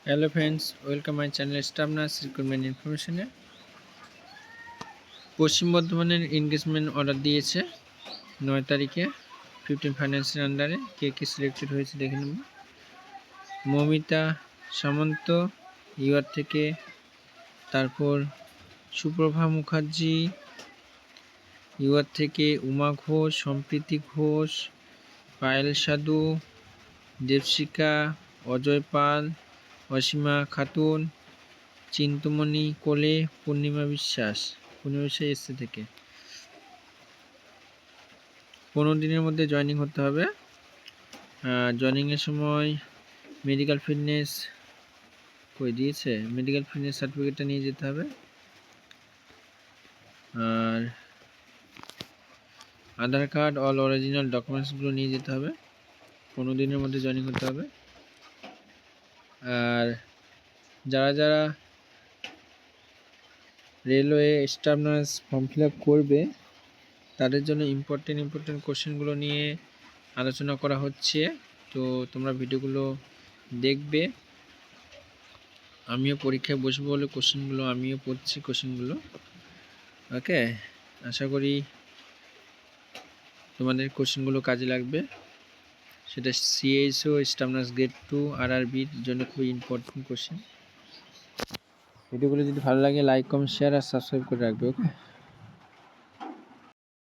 Hello friends, welcome my channel staff nurse recruitment ইনফরমেশনে। পশ্চিম বর্ধমানের এনগেজমেন্ট অর্ডার দিয়েছে 9 তারিখে 15 ফাইন্যান্সের আন্ডারে। কে সিলেক্টেড হয়েছে দেখে নেব। মমিতা সামন্ত ইউআর থেকে, তারপর সুপ্রভা মুখার্জি ইউআর থেকে, উমা ঘোষ, সম্প্রীতি ঘোষ, পায়েল সাধু, দেবশিকা, অজয় পাল, অসীমা খাতুন, চিন্তুমণি কোলে, পূর্ণিমা বিশ্বাস এসছে থেকে। 15 দিনের মধ্যে জয়েনিং হতে হবে। জয়েনিংয়ের সময় মেডিকেল ফিটনেস দিয়েছে, মেডিকেল ফিটনেস সার্টিফিকেটটা নিয়ে যেতে হবে, আর আধার কার্ড অল অরিজিনাল ডকুমেন্টসগুলো নিয়ে যেতে হবে। 15 দিনের মধ্যে জয়েনিং হতে হবে। আর যারা railway staff nurse form fill up করবে তাদের জন্য ইম্পর্টেন্ট কোশ্চেনগুলো নিয়ে আলোচনা করা হচ্ছে। তো তোমরা ভিডিওগুলো দেখবে। আমিও পরীক্ষায় বসবো বলে আমিও পড়ছি কোশ্চেনগুলো। ওকে, আশা করি তোমাদের কোশ্চেনগুলো কাজে লাগবে। সেটা সিএইচও, স্টাফ নার্স গ্রেড 2, আরআরবির জন্য খুবই ইম্পর্টেন্ট কোশ্চেন। ভিডিওগুলো যদি ভালো লাগে লাইক, কমেন্ট, শেয়ার আর সাবস্ক্রাইব করে রাখবে। ওকে।